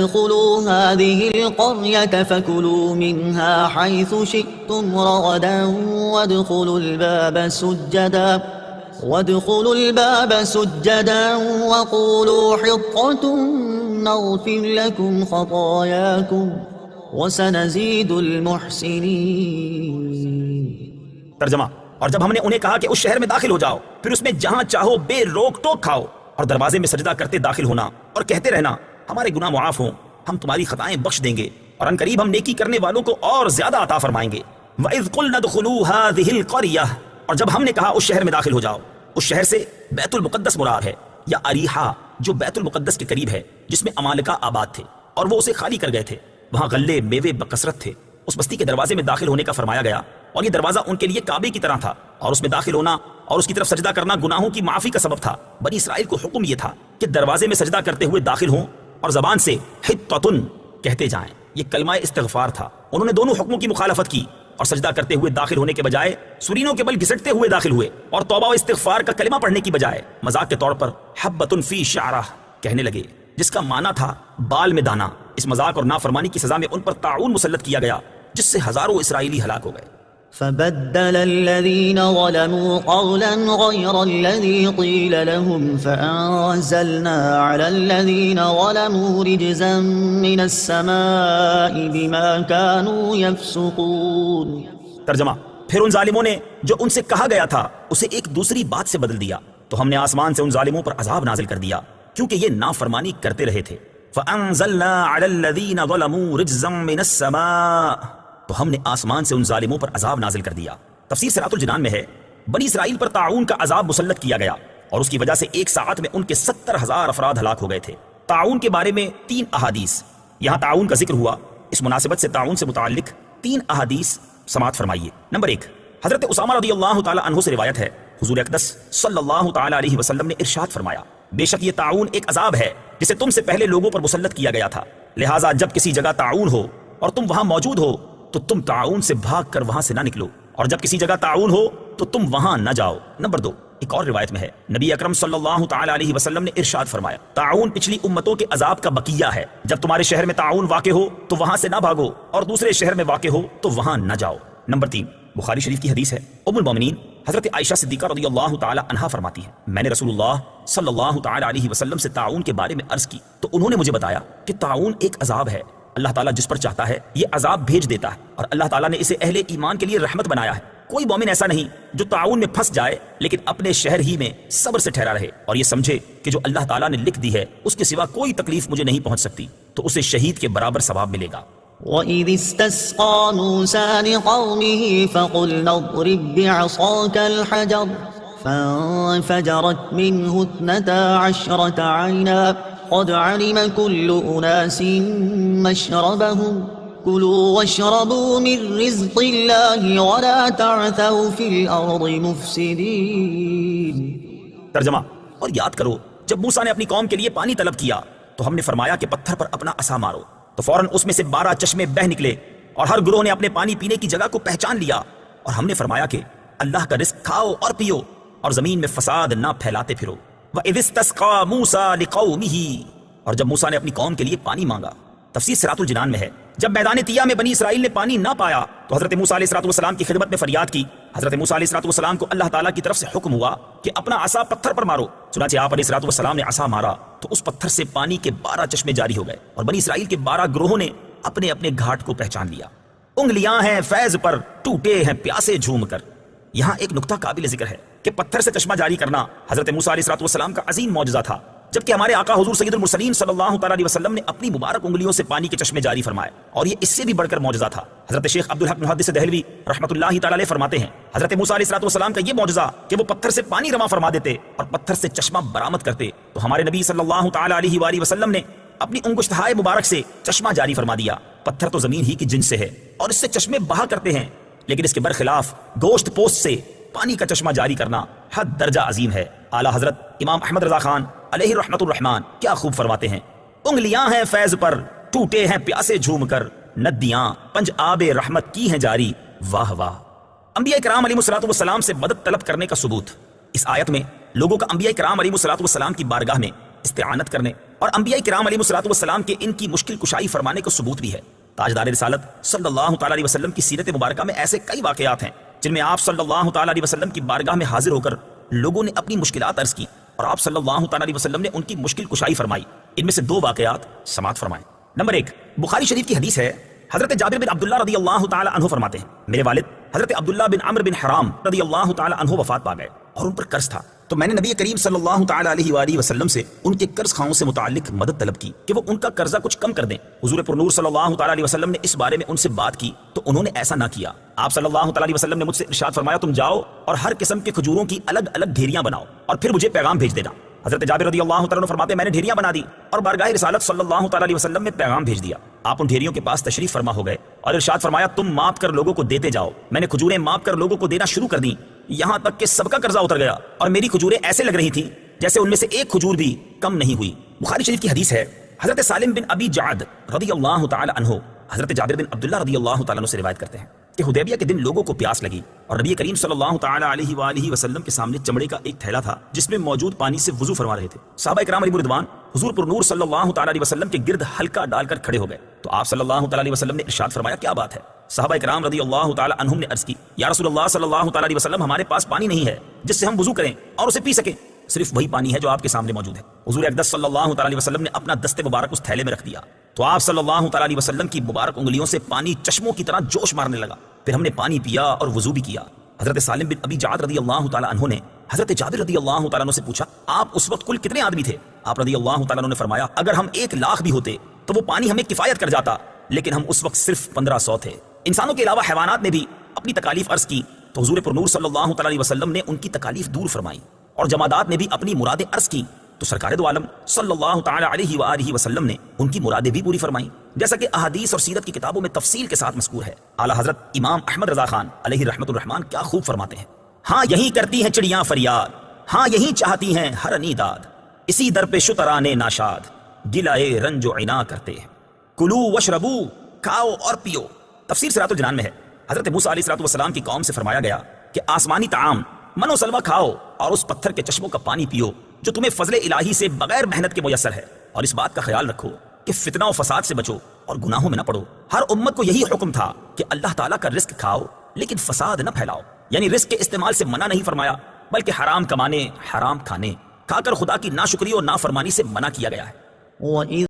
ادخلوا هذه القرية فكلوا منها حيث شئتم رغدا وادخلوا الباب سجدا وقولوا حطة نغفر لكم خطاياكم وسنزيد المحسنين۔ ترجمہ: اور جب ہم نے انہیں کہا کہ اس شہر میں داخل ہو جاؤ، پھر اس میں جہاں چاہو بے روک ٹوک کھاؤ، اور دروازے میں سجدہ کرتے داخل ہونا اور کہتے رہنا ہمارے گناہ معاف ہوں، ہم تمہاری خطائیں بخش دیں گے، اور ان قریب ہم نیکی کرنے والوں کو اور زیادہ عطا فرمائیں گے۔ وَإِذْ قُلْنَا ادْخُلُوا هَٰذِهِ الْقَرْيَةَ، اور جب ہم نے کہا اس شہر میں داخل ہو جاؤ، اس شہر سے بیت المقدس مراد ہے، یا اریحا جو بیت المقدس کے قریب ہے، جس میں امالکہ آباد تھے اور وہ اسے خالی کر گئے تھے، وہاں غلے میوے بکثرت تھے۔ اس بستی کے دروازے میں داخل ہونے کا فرمایا گیا، اور یہ دروازہ ان کے لیے کعبے کی طرح تھا، اور اس میں داخل ہونا اور اس کی طرف سجدہ کرنا گناہوں کی معافی کا سبب تھا۔ بنی اسرائیل کو حکم یہ تھا کہ دروازے میں سجدہ کرتے ہوئے داخل ہوں اور زبان سے حطۃ کہتے جائیں، یہ کلمہ استغفار تھا۔ انہوں نے دونوں حکموں کی مخالفت کی اور سجدہ کرتے ہوئے داخل ہونے کے بجائے سرینوں کے بل گھسٹتے ہوئے داخل ہوئے، اور توبہ و استغفار کا کلمہ پڑھنے کی بجائے مذاق کے طور پر حبۃ فی شعرہ کہنے لگے، جس کا معنی تھا بال میں دانا۔ اس مذاق اور نافرمانی کی سزا میں ان پر طاعون مسلط کیا گیا، جس سے ہزاروں اسرائیلی ہلاک ہو گئے۔ فبدل الذين ظلموا قولا غير الذي قيل لهم فأنزلنا على الذين ظلموا رجزا من السماء بما كانوا يفسقون۔ ترجمہ: پھر ان ظالموں نے جو ان سے کہا گیا تھا اسے ایک دوسری بات سے بدل دیا، تو ہم نے آسمان سے ان ظالموں پر عذاب نازل کر دیا کیونکہ یہ نافرمانی کرتے رہے تھے۔ فَأَنزَلْنَا عَلَى الَّذِينَ ظَلَمُوا رِجْزًا مِّنَ السَّمَاءِ، تو ہم نے آسمان سے ان ظالموں پر عذاب نازل کر دیا۔ تفسیر صراط الجنان میں ہے بنی اسرائیل پر طاعون کا عذاب مسلط کیا گیا، اور اس کی وجہ سے ایک ساعت میں ان کے 70,000 افراد ہلاک ہو گئے تھے۔ طاعون کے بارے میں 3 احادیث، یہاں طاعون کا ذکر ہوا، اس مناسبت سے طاعون سے متعلق 3 احادیث سماعت فرمائیے۔ نمبر 1، حضرت اسامہ رضی اللہ تعالی عنہ سے روایت ہے، حضور اقدس صلی اللہ تعالی علیہ وسلم نے ارشاد فرمایا، بے شک یہ طاعون ایک عذاب ہے جسے تم سے پہلے لوگوں پر مسلط کیا گیا تھا، لہٰذا جب کسی جگہ طاعون ہو اور تم وہاں موجود ہو تو تم طاعون سے بھاگ کر وہاں سے نہ نکلو، اور جب کسی جگہ طاعون ہو تو تم وہاں نہ جاؤ۔ نمبر 2، ایک اور روایت میں ہے، نبی اکرم صلی اللہ تعالی علیہ وسلم نے ارشاد فرمایا، طاعون پچھلی امتوں کے عذاب کا بقیہ ہے، جب تمہارے شہر میں طاعون واقع ہو تو وہاں سے نہ بھاگو، اور دوسرے شہر میں واقع ہو تو وہاں نہ جاؤ۔ نمبر 3، بخاری شریف کی حدیث ہے، ام المومنین حضرت عائشہ صدیقہ رضی اللہ تعالی عنہا فرماتی ہے، میں نے رسول اللہ صلی اللہ تعالی علیہ وسلم سے طاعون کے بارے میں عرض کی تو انہوں نے مجھے بتایا کہ طاعون ایک عذاب ہے، اللہ تعالیٰ جس پر چاہتا ہے یہ عذاب بھیج دیتا ہے، اور اللہ تعالیٰ نے اسے اہل ایمان کے لیے رحمت بنایا ہے۔ کوئی مومن ایسا نہیں جو طاعون میں پھنس جائے لیکن اپنے شہر ہی میں صبر سے ٹھہرا رہے اور یہ سمجھے کہ جو اللہ تعالیٰ نے لکھ دی ہے اس کے سوا کوئی تکلیف مجھے نہیں پہنچ سکتی، تو اسے شہید کے برابر ثواب ملے گا۔ وَإِذِ اسْتَسْقَىٰ مُوسَىٰ لِقَوْمِهِ فَقُلْنَا اضْرِب بِّعَصَاكَ الْحَجَرَ فَانفَجَرَتْ مِنْهُ 12 عَيْنًا قَدْ عَلِمَ كُلُّ أُنَاسٍ مَّشْرَبَهُمْ كُلُوا وَاشْرَبُوا مِن رِّزْقِ اللَّهِ وَلَا تَعْثَوْا فِي الْأَرْضِ مُفْسِدِينَ۔ ترجمہ: اور یاد کرو جب موسیٰ نے اپنی قوم کے لیے پانی طلب کیا تو ہم نے فرمایا کہ پتھر پر اپنا عصا مارو، تو فوراً اس میں سے 12 چشمے بہہ نکلے، اور ہر گروہ نے اپنے پانی پینے کی جگہ کو پہچان لیا، اور ہم نے فرمایا کہ اللہ کا رزق کھاؤ اور پیو اور زمین میں فساد نہ پھیلاتے پھرو۔ وَإِذِ اسْتَسْقَىٰ مُوسَىٰ لِقَوْمِهِ، اور جب موسیٰ نے اپنی قوم کے لیے پانی مانگا۔ تفسیر صراط الجنان میں ہے، جب میدان طیہ میں بنی اسرائیل نے پانی نہ پایا تو حضرت موسیٰ علیہ السلام کی خدمت میں فریاد کی۔ حضرت موسیٰ علیہ السلام کو اللہ تعالیٰ کی طرف سے حکم ہوا کہ اپنا عصا پتھر پر مارو، چنانچہ آپ علیہ السلام نے عصا مارا تو اس پتھر سے پانی کے 12 چشمے جاری ہو گئے، اور بنی اسرائیل کے 12 گروہوں نے اپنے اپنے گھاٹ کو پہچان لیا۔ انگلیاں ہیں فیض پر، ٹوٹے ہیں پیاسے جھوم کر۔ یہاں ایک نقطہ قابل ذکر ہے کہ پتھر سے چشمہ جاری کرنا حضرت موسیٰ علیہ السلام کا عظیم معجزہ تھا، جبکہ ہمارے آقا حضور سید المرسلین صلی اللہ تعالی علیہ وسلم نے اپنی مبارک انگلیوں سے پانی کے چشمے جاری فرمائے، اور یہ اس سے بھی بڑھ کر معجزہ تھا۔ حضرت شیخ عبدالحق محدث دہلوی رحمۃ اللہ تعالی علیہ فرماتے ہیں، حضرت موسیٰ علیہ السلام کا یہ معجزہ کہ وہ پتھر سے پانی رواں فرما دیتے اور پتھر سے چشمہ برآمد کرتے، تو ہمارے نبی صلی اللہ تعالی علیہ وآلہ وسلم نے اپنی انگشتہائے مبارک سے چشمہ جاری فرما دیا۔ پتھر تو زمین ہی کی جنس سے ہے اور اس سے چشمے بہا کرتے ہیں، لیکن اس کے برخلاف گوشت پوست سے پانی کا چشمہ جاری کرنا حد درجہ عظیم ہے۔ اعلیٰ حضرت امام احمد رضا خان علیہ رحمت الرحمن کیا خوب فرماتے ہیں، انگلیاں ہیں فیض پر، ٹوٹے ہیں پیاسے جھوم کر، ندیاں پنج آب رحمت کی ہیں جاری، واہ واہ۔ انبیاء کرام علیہ السلام سے مدد طلب کرنے کا ثبوت۔ اس آیت میں لوگوں کا انبیاء کرام علیہ السلام کی بارگاہ میں استعانت کرنے اور انبیاء کرام علیہ الصلوۃ والسلام کے ان کی مشکل کشائی فرمانے کا ثبوت بھی ہے۔ تاجدار رسالت صلی اللہ تعالی علیہ وسلم کی سیرت مبارکہ میں ایسے کئی واقعات ہیں جن میں آپ صلی اللہ تعالی علیہ وسلم کی بارگاہ میں حاضر ہو کر لوگوں نے اپنی مشکلات عرض کی اور آپ صلی اللہ تعالی علیہ وسلم نے ان کی مشکل کشائی فرمائی۔ ان میں سے دو واقعات سماعت فرمائیں۔ نمبر 1، بخاری شریف کی حدیث ہے، حضرت جابر بن عبداللہ رضی اللہ تعالی عنہ فرماتے ہیں، میرے والد حضرت عبداللہ بن عمرو بن حرام رضی اللہ تعالی عنہ وفات پا گئے اور ان پر قرض تھا، تو میں نے نبی کریم صلی اللہ تعالی علیہ وآلہ وسلم سے ان کے قرض خواہوں سے متعلق مدد طلب کی کہ وہ ان کا قرضہ کچھ کم کر دیں۔ حضور پر نور صلی اللہ تعالی علیہ وسلم نے اس بارے میں ان سے بات کی تو انہوں نے ایسا نہ کیا۔ آپ صلی اللہ تعالی علیہ وسلم نے مجھ سے ارشاد فرمایا، تم جاؤ اور ہر قسم کے کھجوروں کی الگ الگ ڈھیریاں بناؤ اور پھر مجھے پیغام بھیج دینا۔ حضرت جابر رضی اللہ تعالیٰ عنہ فرماتے ہیں، میں نے ڈھیریاں بنا دی اور بارگاہ رسالت صلی اللہ تعالی علیہ وسلم میں پیغام بھیج دیا۔ آپ ان ڈھیریوں کے پاس تشریف فرما ہو گئے اور ارشاد فرمایا، تم ماپ کر لوگوں کو دیتے جاؤ۔ میں نے کھجوریں ماپ کر لوگوں کو دینا شروع کر دیں، یہاں تک کہ سب کا قرضہ اتر گیا اور میری کھجوریں ایسے لگ رہی تھیں جیسے ان میں سے ایک کھجور بھی کم نہیں ہوئی۔ بخاری شریف کی حدیث ہے، حضرت سالم بن ابی جعد رضی اللہ تعالی عنہ حضرت جابر بن عبداللہ رضی اللہ تعالی عنہ سے روایت کرتے ہیں کہ حدیبیہ کے دن لوگوں کو پیاس لگی اور نبی کریم صلی اللہ تعالی علیہ وآلہ وسلم کے سامنے چمڑے کا ایک تھیلا تھا جس میں موجود پانی سے وضو فرما رہے تھے۔ صحابہ کرام علیہ رضوان حضور پر نور صلی اللہ تعالی علیہ وسلم کے گرد ہلکا ڈال کر کھڑے ہو گئے تو آپ صلی اللہ تعالی علیہ وسلم نے ارشاد فرمایا، کیا بات ہے؟ صحابہ کرام رضی اللہ تعالی عنہم نے عرض کی، یا رسول اللہ صلی اللہ تعالی علیہ وسلم، ہمارے پاس پانی نہیں ہے جس سے ہم وضو کریں اور اسے پی سکیں، صرف وہی پانی ہے جو آپ کے سامنے موجود ہے۔ حضور اقدس صلی اللہ تعالی علیہ وسلم نے اپنا دست مبارک اس تھیلے میں رکھ دیا تو آپ صلی اللہ تعالی علیہ وسلم کی مبارک انگلیوں سے پانی چشموں کی طرح جوش مارنے لگا۔ پھر ہم نے پانی پیا اور وضو بھی کیا۔ حضرت سالم بن ابی جعد رضی اللہ تعالی عنہ نے حضرت جابر رضی اللہ تعالی عنہ سے پوچھا، آپ اس وقت کل کتنے آدمی تھے؟ آپ رضی اللہ تعالی عنہ نے فرمایا، اگر ہم 1,00,000 بھی ہوتے تو وہ پانی ہمیں کفایت کر جاتا، لیکن ہم اس وقت صرف 1500 تھے۔ انسانوں کے علاوہ حیوانات نے بھی اپنی تکالیف عرض کی تو حضور پر نور صلی اللہ تعالی علیہ وسلم نے ان کی تکالیف دور فرمائی، اور جمادات نے بھی اپنی مرادیں عرض کی تو سرکار دو عالم صلی اللہ تعالی علیہ وآلہ وسلم نے ان کی مرادیں بھی پوری فرمائیں، جیسا کہ احادیث اور سیرت کی کتابوں میں تفصیل کے ساتھ مذکور ہے۔ اعلیٰ حضرت امام احمد رضا خان علیہ رحمۃ الرحمان کیا خوب فرماتے ہیں، ہاں یہی کرتی ہیں چڑیاں فریاد، ہاں یہی چاہتی ہیں ہر انیداد، اسی در پہ شترانے ناشاد، گلائے رنج و عنا کرتے ہیں، کلو وشربو، کھاؤ اور پیو۔ تفسیر صراط الجنان میں ہے، حضرت موسیٰ علیہ السلام کی قوم سے فرمایا گیا کہ آسمانی طعام من و سلوہ کھاؤ اور اس پتھر کے چشموں کا پانی پیو جو تمہیں فضل الہی سے بغیر محنت کے میسر ہے، اور اس بات کا خیال رکھو کہ فتنہ و فساد سے بچو اور گناہوں میں نہ پڑو۔ ہر امت کو یہی حکم تھا کہ اللہ تعالیٰ کا رزق کھاؤ لیکن فساد نہ پھیلاؤ، یعنی رزق کے استعمال سے منع نہیں فرمایا بلکہ حرام کمانے، حرام کھانے، کھا کر خدا کی ناشکری اور نافرمانی سے منع کیا گیا ہے۔ وَإِذْ